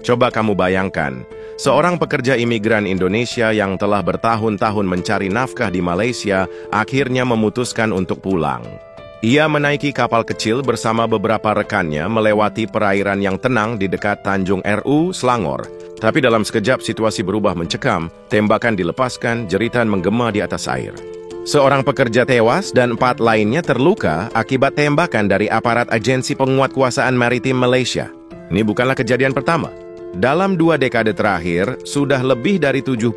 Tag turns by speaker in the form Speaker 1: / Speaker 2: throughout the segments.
Speaker 1: Coba kamu bayangkan, seorang pekerja imigran Indonesia yang telah bertahun-tahun mencari nafkah di Malaysia akhirnya memutuskan untuk pulang. Ia menaiki kapal kecil bersama beberapa rekannya melewati perairan yang tenang di dekat Tanjung RU, Selangor. Tapi dalam sekejap situasi berubah mencekam, tembakan dilepaskan, jeritan menggema di atas air. Seorang pekerja tewas dan 4 lainnya terluka akibat tembakan dari aparat Agensi Penguatkuasaan Maritim Malaysia. Ini bukanlah kejadian pertama. Dalam 2 dekade terakhir, sudah lebih dari 75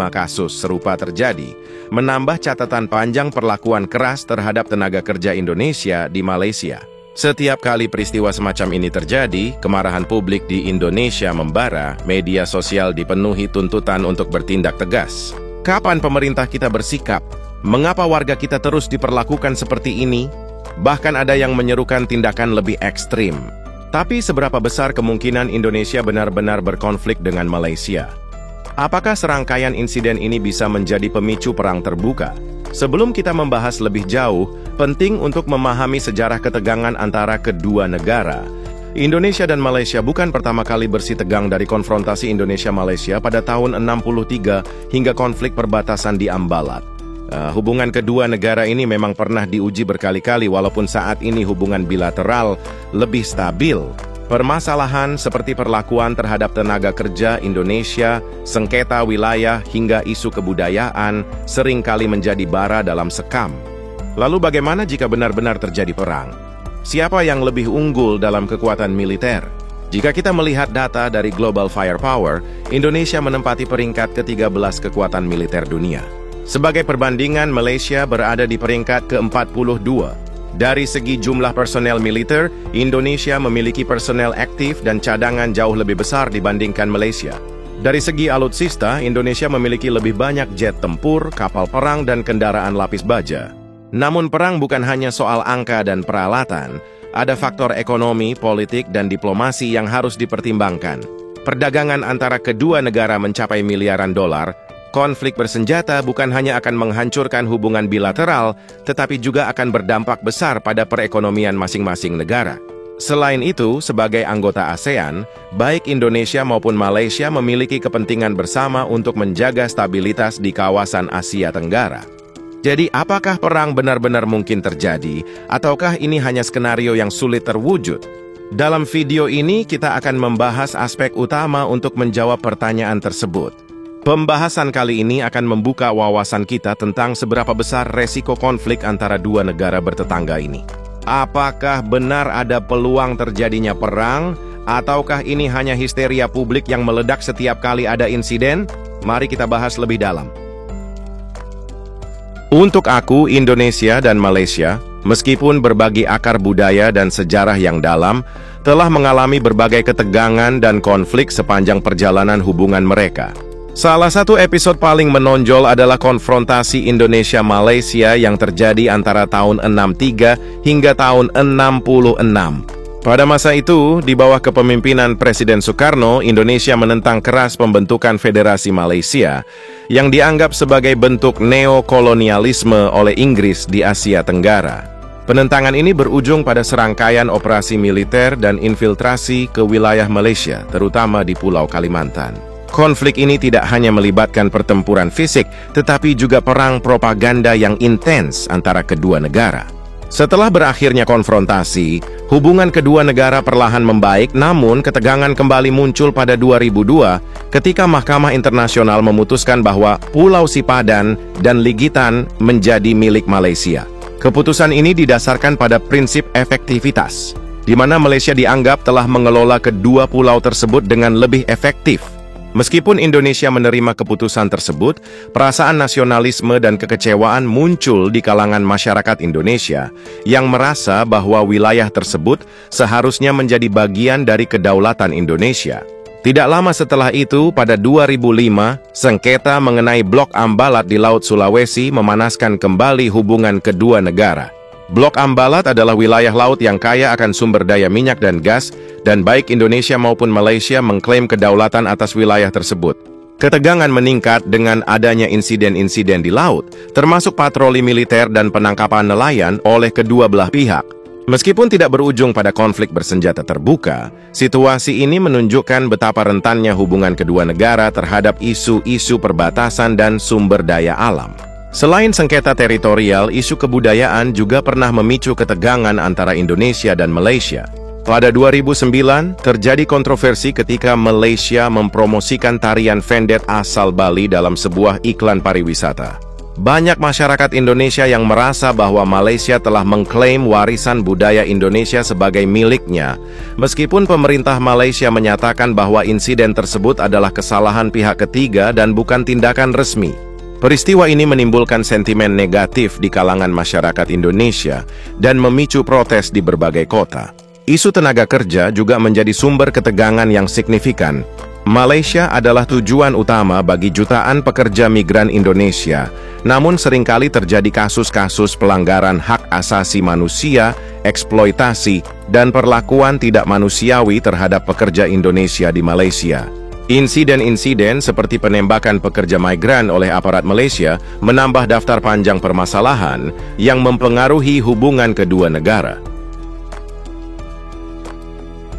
Speaker 1: kasus serupa terjadi, menambah catatan panjang perlakuan keras terhadap tenaga kerja Indonesia di Malaysia. Setiap kali peristiwa semacam ini terjadi, kemarahan publik di Indonesia membara, media sosial dipenuhi tuntutan untuk bertindak tegas. Kapan pemerintah kita bersikap? Mengapa warga kita terus diperlakukan seperti ini? Bahkan ada yang menyerukan tindakan lebih ekstrim. Tapi seberapa besar kemungkinan Indonesia benar-benar berkonflik dengan Malaysia? Apakah serangkaian insiden ini bisa menjadi pemicu perang terbuka? Sebelum kita membahas lebih jauh, penting untuk memahami sejarah ketegangan antara kedua negara. Indonesia dan Malaysia bukan pertama kali bersitegang dari konfrontasi Indonesia-Malaysia pada tahun 63 hingga konflik perbatasan di Ambalat. Hubungan kedua negara ini memang pernah diuji berkali-kali walaupun saat ini hubungan bilateral lebih stabil. Permasalahan seperti perlakuan terhadap tenaga kerja Indonesia, sengketa wilayah hingga isu kebudayaan seringkali menjadi bara dalam sekam. Lalu bagaimana jika benar-benar terjadi perang? Siapa yang lebih unggul dalam kekuatan militer? Jika kita melihat data dari Global Firepower, Indonesia menempati peringkat ke-13 kekuatan militer dunia. Sebagai perbandingan, Malaysia berada di peringkat ke-42. Dari segi jumlah personel militer, Indonesia memiliki personel aktif dan cadangan jauh lebih besar dibandingkan Malaysia. Dari segi alutsista, Indonesia memiliki lebih banyak jet tempur, kapal perang, dan kendaraan lapis baja. Namun perang bukan hanya soal angka dan peralatan, ada faktor ekonomi, politik, dan diplomasi yang harus dipertimbangkan. Perdagangan antara kedua negara mencapai miliaran dolar. Konflik bersenjata bukan hanya akan menghancurkan hubungan bilateral, tetapi juga akan berdampak besar pada perekonomian masing-masing negara. Selain itu, sebagai anggota ASEAN, baik Indonesia maupun Malaysia memiliki kepentingan bersama untuk menjaga stabilitas di kawasan Asia Tenggara. Jadi, apakah perang benar-benar mungkin terjadi, ataukah ini hanya skenario yang sulit terwujud? Dalam video ini, kita akan membahas aspek utama untuk menjawab pertanyaan tersebut. Pembahasan kali ini akan membuka wawasan kita tentang seberapa besar resiko konflik antara dua negara bertetangga ini. Apakah benar ada peluang terjadinya perang, ataukah ini hanya histeria publik yang meledak setiap kali ada insiden? Mari kita bahas lebih dalam. Untuk aku, Indonesia dan Malaysia, meskipun berbagi akar budaya dan sejarah yang dalam, telah mengalami berbagai ketegangan dan konflik sepanjang perjalanan hubungan mereka. Salah satu episode paling menonjol adalah konfrontasi Indonesia-Malaysia yang terjadi antara tahun 63 hingga tahun 66. Pada masa itu, di bawah kepemimpinan Presiden Soekarno, Indonesia menentang keras pembentukan Federasi Malaysia yang dianggap sebagai bentuk neokolonialisme oleh Inggris di Asia Tenggara. Penentangan ini berujung pada serangkaian operasi militer dan infiltrasi ke wilayah Malaysia, terutama di Pulau Kalimantan. Konflik ini tidak hanya melibatkan pertempuran fisik, tetapi juga perang propaganda yang intens antara kedua negara. Setelah berakhirnya konfrontasi, hubungan kedua negara perlahan membaik, namun ketegangan kembali muncul pada 2002 ketika Mahkamah Internasional memutuskan bahwa Pulau Sipadan dan Ligitan menjadi milik Malaysia. Keputusan ini didasarkan pada prinsip efektivitas, di mana Malaysia dianggap telah mengelola kedua pulau tersebut dengan lebih efektif. Meskipun Indonesia menerima keputusan tersebut, perasaan nasionalisme dan kekecewaan muncul di kalangan masyarakat Indonesia yang merasa bahwa wilayah tersebut seharusnya menjadi bagian dari kedaulatan Indonesia. Tidak lama setelah itu, pada 2005, sengketa mengenai Blok Ambalat di Laut Sulawesi memanaskan kembali hubungan kedua negara. Blok Ambalat adalah wilayah laut yang kaya akan sumber daya minyak dan gas, dan baik Indonesia maupun Malaysia mengklaim kedaulatan atas wilayah tersebut. Ketegangan meningkat dengan adanya insiden-insiden di laut, termasuk patroli militer dan penangkapan nelayan oleh kedua belah pihak. Meskipun tidak berujung pada konflik bersenjata terbuka, situasi ini menunjukkan betapa rentannya hubungan kedua negara terhadap isu-isu perbatasan dan sumber daya alam. Selain sengketa teritorial, isu kebudayaan juga pernah memicu ketegangan antara Indonesia dan Malaysia. Pada 2009, terjadi kontroversi ketika Malaysia mempromosikan tarian Vendet asal Bali dalam sebuah iklan pariwisata. Banyak masyarakat Indonesia yang merasa bahwa Malaysia telah mengklaim warisan budaya Indonesia sebagai miliknya, meskipun pemerintah Malaysia menyatakan bahwa insiden tersebut adalah kesalahan pihak ketiga dan bukan tindakan resmi. Peristiwa ini menimbulkan sentimen negatif di kalangan masyarakat Indonesia dan memicu protes di berbagai kota. Isu tenaga kerja juga menjadi sumber ketegangan yang signifikan. Malaysia adalah tujuan utama bagi jutaan pekerja migran Indonesia, namun seringkali terjadi kasus-kasus pelanggaran hak asasi manusia, eksploitasi, dan perlakuan tidak manusiawi terhadap pekerja Indonesia di Malaysia. Insiden-insiden seperti penembakan pekerja migran oleh aparat Malaysia menambah daftar panjang permasalahan yang mempengaruhi hubungan kedua negara.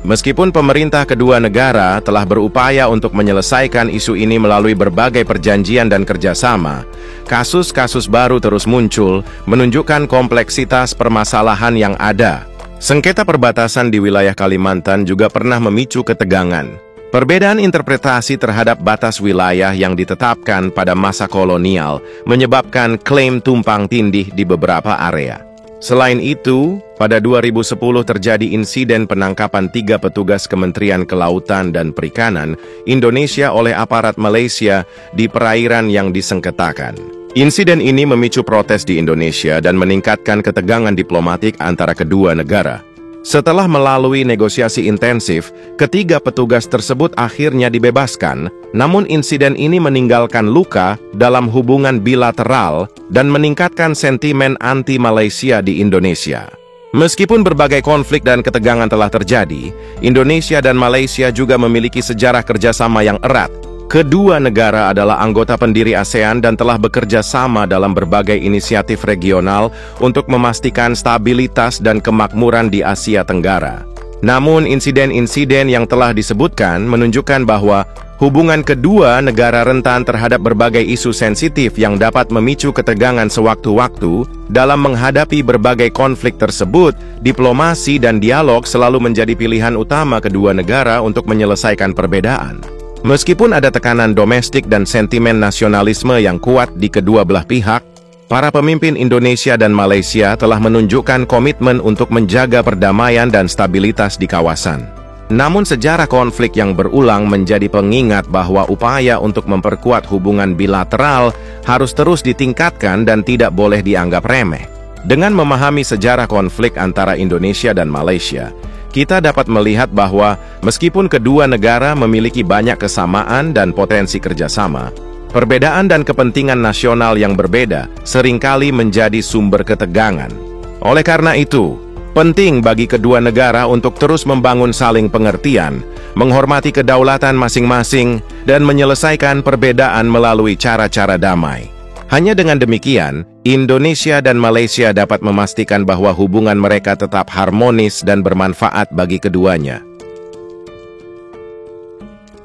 Speaker 1: Meskipun pemerintah kedua negara telah berupaya untuk menyelesaikan isu ini melalui berbagai perjanjian dan kerjasama, kasus-kasus baru terus muncul, menunjukkan kompleksitas permasalahan yang ada. Sengketa perbatasan di wilayah Kalimantan juga pernah memicu ketegangan. Perbedaan interpretasi terhadap batas wilayah yang ditetapkan pada masa kolonial menyebabkan klaim tumpang tindih di beberapa area. Selain itu, pada 2010 terjadi insiden penangkapan 3 petugas Kementerian Kelautan dan Perikanan Indonesia oleh aparat Malaysia di perairan yang disengketakan. Insiden ini memicu protes di Indonesia dan meningkatkan ketegangan diplomatik antara kedua negara. Setelah melalui negosiasi intensif, ketiga petugas tersebut akhirnya dibebaskan, namun insiden ini meninggalkan luka dalam hubungan bilateral dan meningkatkan sentimen anti-Malaysia di Indonesia. Meskipun berbagai konflik dan ketegangan telah terjadi, Indonesia dan Malaysia juga memiliki sejarah kerjasama yang erat. Kedua negara adalah anggota pendiri ASEAN dan telah bekerja sama dalam berbagai inisiatif regional untuk memastikan stabilitas dan kemakmuran di Asia Tenggara. Namun, insiden-insiden yang telah disebutkan menunjukkan bahwa hubungan kedua negara rentan terhadap berbagai isu sensitif yang dapat memicu ketegangan sewaktu-waktu. Dalam menghadapi berbagai konflik tersebut, diplomasi dan dialog selalu menjadi pilihan utama kedua negara untuk menyelesaikan perbedaan. Meskipun ada tekanan domestik dan sentimen nasionalisme yang kuat di kedua belah pihak, para pemimpin Indonesia dan Malaysia telah menunjukkan komitmen untuk menjaga perdamaian dan stabilitas di kawasan. Namun sejarah konflik yang berulang menjadi pengingat bahwa upaya untuk memperkuat hubungan bilateral harus terus ditingkatkan dan tidak boleh dianggap remeh. Dengan memahami sejarah konflik antara Indonesia dan Malaysia, kita dapat melihat bahwa meskipun kedua negara memiliki banyak kesamaan dan potensi kerjasama, perbedaan dan kepentingan nasional yang berbeda seringkali menjadi sumber ketegangan. Oleh karena itu, penting bagi kedua negara untuk terus membangun saling pengertian, menghormati kedaulatan masing-masing, dan menyelesaikan perbedaan melalui cara-cara damai. Hanya dengan demikian, Indonesia dan Malaysia dapat memastikan bahwa hubungan mereka tetap harmonis dan bermanfaat bagi keduanya.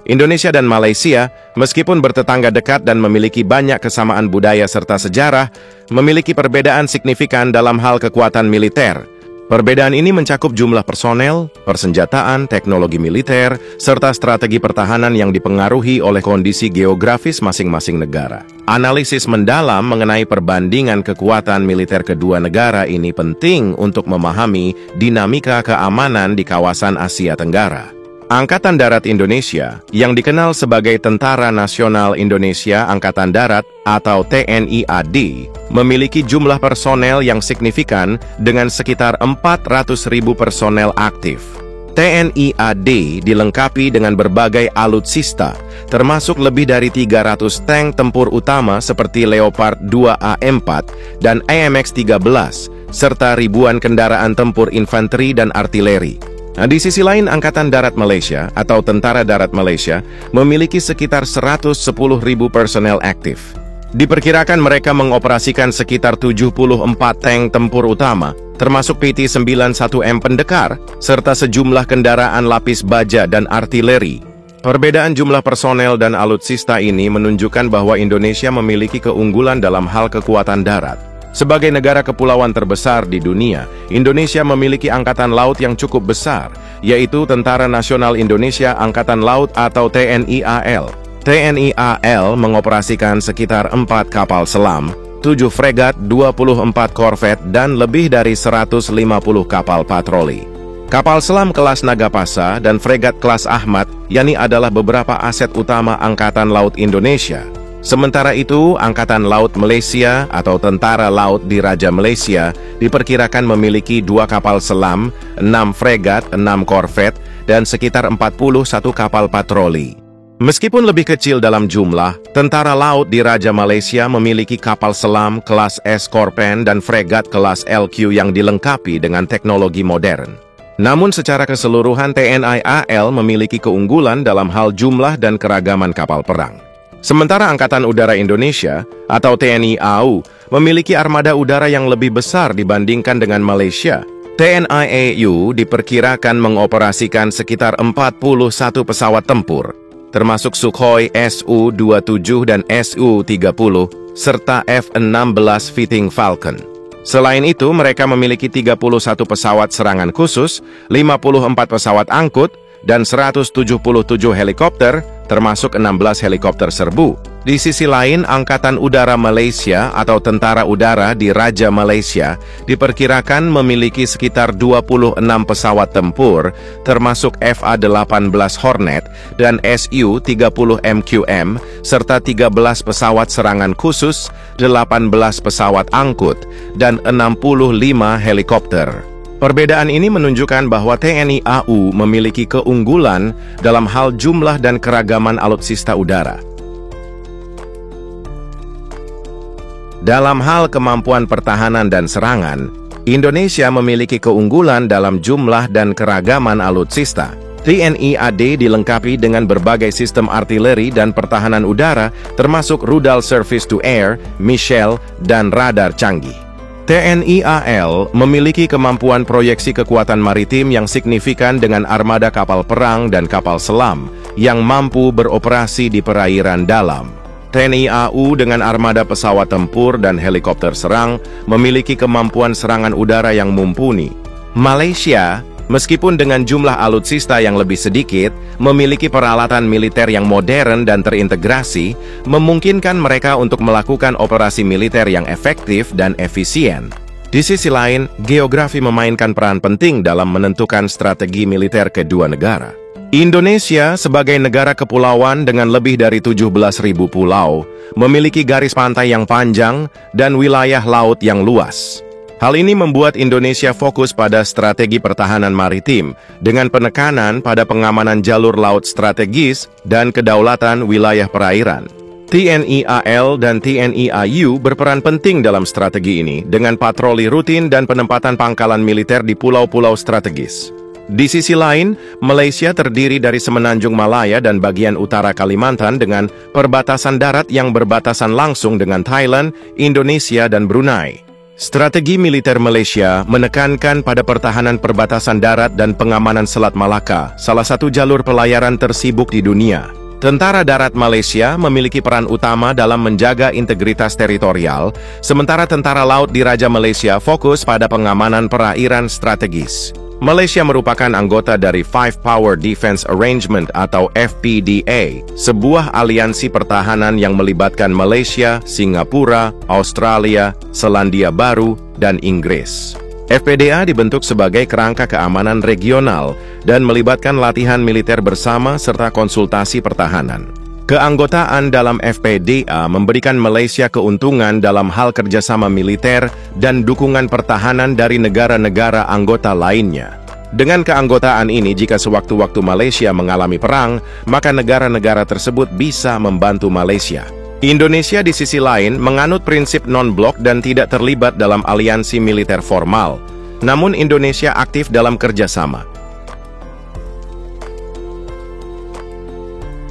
Speaker 1: Indonesia dan Malaysia, meskipun bertetangga dekat dan memiliki banyak kesamaan budaya serta sejarah, memiliki perbedaan signifikan dalam hal kekuatan militer. Perbedaan ini mencakup jumlah personel, persenjataan, teknologi militer, serta strategi pertahanan yang dipengaruhi oleh kondisi geografis masing-masing negara. Analisis mendalam mengenai perbandingan kekuatan militer kedua negara ini penting untuk memahami dinamika keamanan di kawasan Asia Tenggara. Angkatan Darat Indonesia, yang dikenal sebagai Tentara Nasional Indonesia Angkatan Darat atau TNI AD, memiliki jumlah personel yang signifikan dengan sekitar 400.000 personel aktif. TNI AD dilengkapi dengan berbagai alutsista, termasuk lebih dari 300 tank tempur utama seperti Leopard 2 AM4 dan AMX-13, serta ribuan kendaraan tempur infanteri dan artileri. Di sisi lain, Angkatan Darat Malaysia atau Tentara Darat Malaysia memiliki sekitar 110.000 personel aktif. Diperkirakan mereka mengoperasikan sekitar 74 tank tempur utama, termasuk PT-91M pendekar, serta sejumlah kendaraan lapis baja dan artileri. Perbedaan jumlah personel dan alutsista ini menunjukkan bahwa Indonesia memiliki keunggulan dalam hal kekuatan darat. Sebagai negara kepulauan terbesar di dunia, Indonesia memiliki angkatan laut yang cukup besar, yaitu Tentara Nasional Indonesia Angkatan Laut atau TNI AL. TNI AL mengoperasikan sekitar 4 kapal selam, 7 fregat, 24 korvet, dan lebih dari 150 kapal patroli. Kapal selam kelas Nagapasa dan fregat kelas Ahmad, yakni adalah beberapa aset utama Angkatan Laut Indonesia. Sementara itu, Angkatan Laut Malaysia atau Tentara Laut Diraja Malaysia diperkirakan memiliki 2 kapal selam, 6 fregat, 6 korvet, dan sekitar 41 kapal patroli. Meskipun lebih kecil dalam jumlah, Tentara Laut Diraja Malaysia memiliki kapal selam kelas S-Korpen dan fregat kelas LQ yang dilengkapi dengan teknologi modern. Namun secara keseluruhan TNI AL memiliki keunggulan dalam hal jumlah dan keragaman kapal perang. Sementara Angkatan Udara Indonesia atau TNI AU memiliki armada udara yang lebih besar dibandingkan dengan Malaysia. TNI AU diperkirakan mengoperasikan sekitar 41 pesawat tempur, termasuk Sukhoi Su-27 dan Su-30, serta F-16 Fighting Falcon. Selain itu, mereka memiliki 31 pesawat serangan khusus, 54 pesawat angkut, dan 177 helikopter, termasuk 16 helikopter serbu. Di sisi lain, Angkatan Udara Malaysia atau Tentara Udara Diraja Malaysia diperkirakan memiliki sekitar 26 pesawat tempur, termasuk FA-18 Hornet dan Su-30 MQM, serta 13 pesawat serangan khusus, 18 pesawat angkut, dan 65 helikopter. Perbedaan ini menunjukkan bahwa TNI AU memiliki keunggulan dalam hal jumlah dan keragaman alutsista udara. Dalam hal kemampuan pertahanan dan serangan, Indonesia memiliki keunggulan dalam jumlah dan keragaman alutsista. TNI AD dilengkapi dengan berbagai sistem artileri dan pertahanan udara, termasuk rudal surface to air, missile, dan radar canggih. TNI AL memiliki kemampuan proyeksi kekuatan maritim yang signifikan dengan armada kapal perang dan kapal selam yang mampu beroperasi di perairan dalam. TNI AU dengan armada pesawat tempur dan helikopter serang memiliki kemampuan serangan udara yang mumpuni. Malaysia, meskipun dengan jumlah alutsista yang lebih sedikit, memiliki peralatan militer yang modern dan terintegrasi, memungkinkan mereka untuk melakukan operasi militer yang efektif dan efisien. Di sisi lain, geografi memainkan peran penting dalam menentukan strategi militer kedua negara. Indonesia sebagai negara kepulauan dengan lebih dari 17.000 pulau, memiliki garis pantai yang panjang dan wilayah laut yang luas. Hal ini membuat Indonesia fokus pada strategi pertahanan maritim dengan penekanan pada pengamanan jalur laut strategis dan kedaulatan wilayah perairan. TNI AL dan TNI AU berperan penting dalam strategi ini dengan patroli rutin dan penempatan pangkalan militer di pulau-pulau strategis. Di sisi lain, Malaysia terdiri dari semenanjung Malaya dan bagian utara Kalimantan dengan perbatasan darat yang berbatasan langsung dengan Thailand, Indonesia, dan Brunei. Strategi militer Malaysia menekankan pada pertahanan perbatasan darat dan pengamanan Selat Malaka, salah satu jalur pelayaran tersibuk di dunia. Tentara Darat Malaysia memiliki peran utama dalam menjaga integritas teritorial, sementara Tentara Laut Diraja Malaysia fokus pada pengamanan perairan strategis. Malaysia merupakan anggota dari Five Power Defense Arrangement atau FPDA, sebuah aliansi pertahanan yang melibatkan Malaysia, Singapura, Australia, Selandia Baru, dan Inggris. FPDA dibentuk sebagai kerangka keamanan regional dan melibatkan latihan militer bersama serta konsultasi pertahanan. Keanggotaan dalam FPDA memberikan Malaysia keuntungan dalam hal kerjasama militer dan dukungan pertahanan dari negara-negara anggota lainnya. Dengan keanggotaan ini, jika sewaktu-waktu Malaysia mengalami perang, maka negara-negara tersebut bisa membantu Malaysia. Indonesia di sisi lain menganut prinsip non-blok dan tidak terlibat dalam aliansi militer formal. Namun Indonesia aktif dalam kerjasama.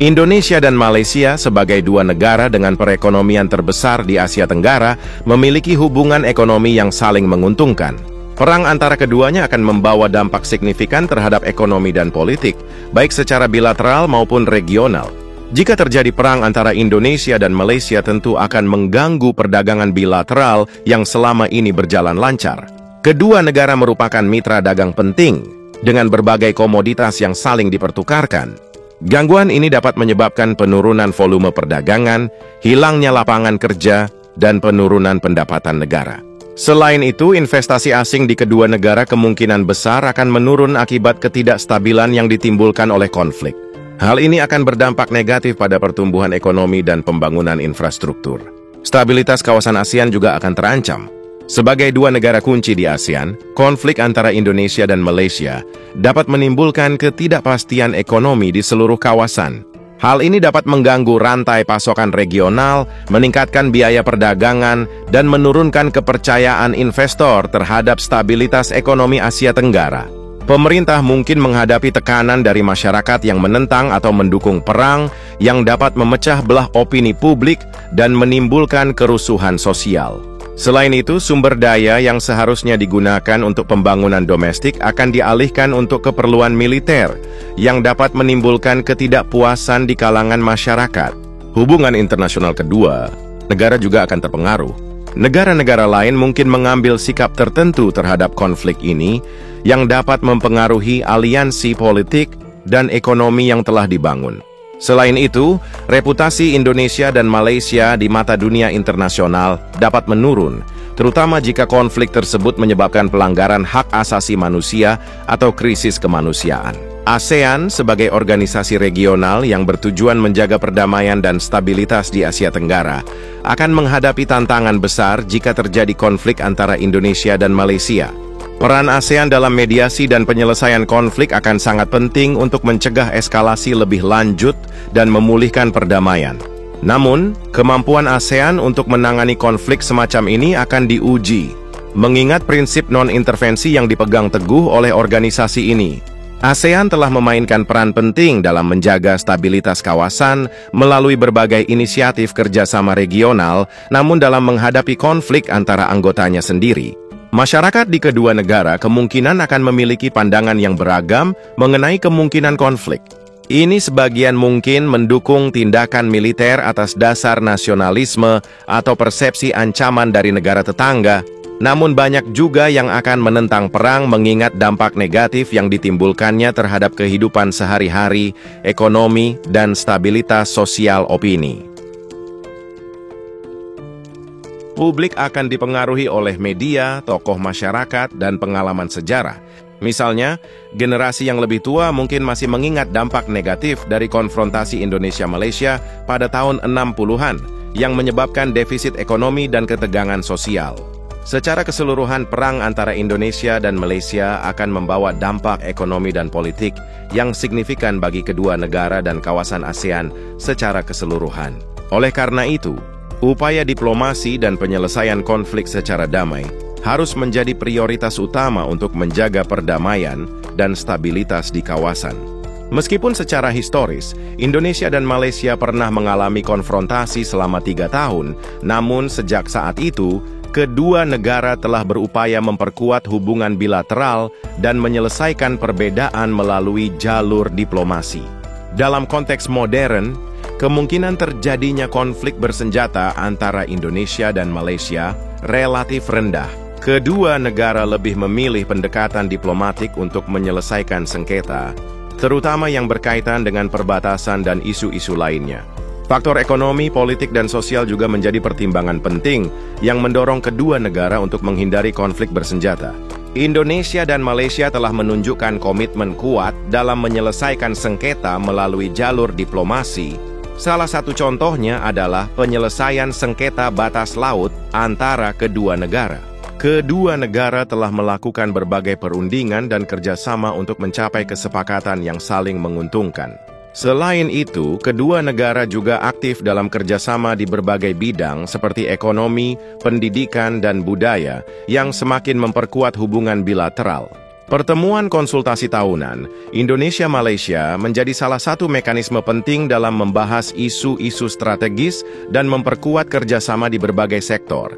Speaker 1: Indonesia dan Malaysia sebagai dua negara dengan perekonomian terbesar di Asia Tenggara memiliki hubungan ekonomi yang saling menguntungkan. Perang antara keduanya akan membawa dampak signifikan terhadap ekonomi dan politik, baik secara bilateral maupun regional. Jika terjadi perang antara Indonesia dan Malaysia tentu akan mengganggu perdagangan bilateral yang selama ini berjalan lancar. Kedua negara merupakan mitra dagang penting, dengan berbagai komoditas yang saling dipertukarkan. Gangguan ini dapat menyebabkan penurunan volume perdagangan, hilangnya lapangan kerja, dan penurunan pendapatan negara. Selain itu, investasi asing di kedua negara kemungkinan besar akan menurun akibat ketidakstabilan yang ditimbulkan oleh konflik. Hal ini akan berdampak negatif pada pertumbuhan ekonomi dan pembangunan infrastruktur. Stabilitas kawasan ASEAN juga akan terancam. Sebagai dua negara kunci di ASEAN, konflik antara Indonesia dan Malaysia dapat menimbulkan ketidakpastian ekonomi di seluruh kawasan. Hal ini dapat mengganggu rantai pasokan regional, meningkatkan biaya perdagangan, dan menurunkan kepercayaan investor terhadap stabilitas ekonomi Asia Tenggara. Pemerintah mungkin menghadapi tekanan dari masyarakat yang menentang atau mendukung perang yang dapat memecah belah opini publik dan menimbulkan kerusuhan sosial. Selain itu, sumber daya yang seharusnya digunakan untuk pembangunan domestik akan dialihkan untuk keperluan militer, yang dapat menimbulkan ketidakpuasan di kalangan masyarakat. Hubungan internasional kedua negara juga akan terpengaruh. Negara-negara lain mungkin mengambil sikap tertentu terhadap konflik ini, yang dapat mempengaruhi aliansi politik dan ekonomi yang telah dibangun. Selain itu, reputasi Indonesia dan Malaysia di mata dunia internasional dapat menurun, terutama jika konflik tersebut menyebabkan pelanggaran hak asasi manusia atau krisis kemanusiaan. ASEAN sebagai organisasi regional yang bertujuan menjaga perdamaian dan stabilitas di Asia Tenggara akan menghadapi tantangan besar jika terjadi konflik antara Indonesia dan Malaysia. Peran ASEAN dalam mediasi dan penyelesaian konflik akan sangat penting untuk mencegah eskalasi lebih lanjut dan memulihkan perdamaian. Namun, kemampuan ASEAN untuk menangani konflik semacam ini akan diuji, mengingat prinsip non-intervensi yang dipegang teguh oleh organisasi ini. ASEAN telah memainkan peran penting dalam menjaga stabilitas kawasan melalui berbagai inisiatif kerjasama regional, namun dalam menghadapi konflik antara anggotanya sendiri. Masyarakat di kedua negara kemungkinan akan memiliki pandangan yang beragam mengenai kemungkinan konflik. Ini sebagian mungkin mendukung tindakan militer atas dasar nasionalisme atau persepsi ancaman dari negara tetangga, namun banyak juga yang akan menentang perang mengingat dampak negatif yang ditimbulkannya terhadap kehidupan sehari-hari, ekonomi, dan stabilitas sosial opini. Publik akan dipengaruhi oleh media, tokoh masyarakat, dan pengalaman sejarah. Misalnya, generasi yang lebih tua mungkin masih mengingat dampak negatif dari konfrontasi Indonesia-Malaysia pada tahun 60-an yang menyebabkan defisit ekonomi dan ketegangan sosial. Secara keseluruhan, perang antara Indonesia dan Malaysia akan membawa dampak ekonomi dan politik yang signifikan bagi kedua negara dan kawasan ASEAN secara keseluruhan. Oleh karena itu, upaya diplomasi dan penyelesaian konflik secara damai harus menjadi prioritas utama untuk menjaga perdamaian dan stabilitas di kawasan. Meskipun secara historis, Indonesia dan Malaysia pernah mengalami konfrontasi selama 3 tahun, namun sejak saat itu, kedua negara telah berupaya memperkuat hubungan bilateral dan menyelesaikan perbedaan melalui jalur diplomasi. Dalam konteks modern, kemungkinan terjadinya konflik bersenjata antara Indonesia dan Malaysia relatif rendah. Kedua negara lebih memilih pendekatan diplomatik untuk menyelesaikan sengketa, terutama yang berkaitan dengan perbatasan dan isu-isu lainnya. Faktor ekonomi, politik, dan sosial juga menjadi pertimbangan penting yang mendorong kedua negara untuk menghindari konflik bersenjata. Indonesia dan Malaysia telah menunjukkan komitmen kuat dalam menyelesaikan sengketa melalui jalur diplomasi. Salah satu contohnya adalah penyelesaian sengketa batas laut antara kedua negara. Kedua negara telah melakukan berbagai perundingan dan kerjasama untuk mencapai kesepakatan yang saling menguntungkan. Selain itu, kedua negara juga aktif dalam kerjasama di berbagai bidang seperti ekonomi, pendidikan, dan budaya yang semakin memperkuat hubungan bilateral. Pertemuan konsultasi tahunan Indonesia-Malaysia menjadi salah satu mekanisme penting dalam membahas isu-isu strategis dan memperkuat kerjasama di berbagai sektor.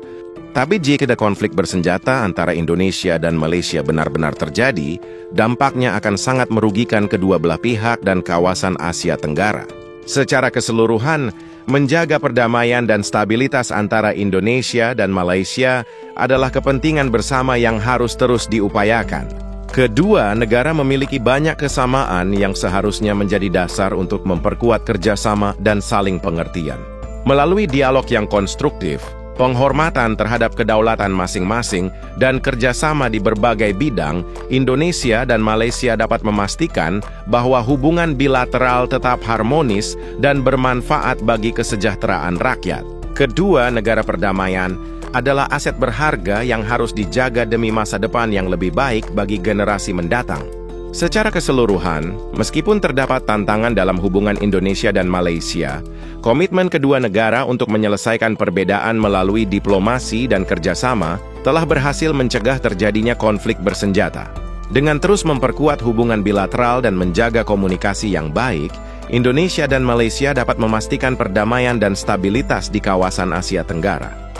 Speaker 1: Tapi jika ada konflik bersenjata antara Indonesia dan Malaysia benar-benar terjadi, dampaknya akan sangat merugikan kedua belah pihak dan kawasan Asia Tenggara. Secara keseluruhan, menjaga perdamaian dan stabilitas antara Indonesia dan Malaysia adalah kepentingan bersama yang harus terus diupayakan. Kedua negara memiliki banyak kesamaan yang seharusnya menjadi dasar untuk memperkuat kerjasama dan saling pengertian. Melalui dialog yang konstruktif, penghormatan terhadap kedaulatan masing-masing, dan kerjasama di berbagai bidang, Indonesia dan Malaysia dapat memastikan bahwa hubungan bilateral tetap harmonis dan bermanfaat bagi kesejahteraan rakyat. Kedua negara perdamaian adalah aset berharga yang harus dijaga demi masa depan yang lebih baik bagi generasi mendatang. Secara keseluruhan, meskipun terdapat tantangan dalam hubungan Indonesia dan Malaysia, komitmen kedua negara untuk menyelesaikan perbedaan melalui diplomasi dan kerjasama telah berhasil mencegah terjadinya konflik bersenjata. Dengan terus memperkuat hubungan bilateral dan menjaga komunikasi yang baik, Indonesia dan Malaysia dapat memastikan perdamaian dan stabilitas di kawasan Asia Tenggara.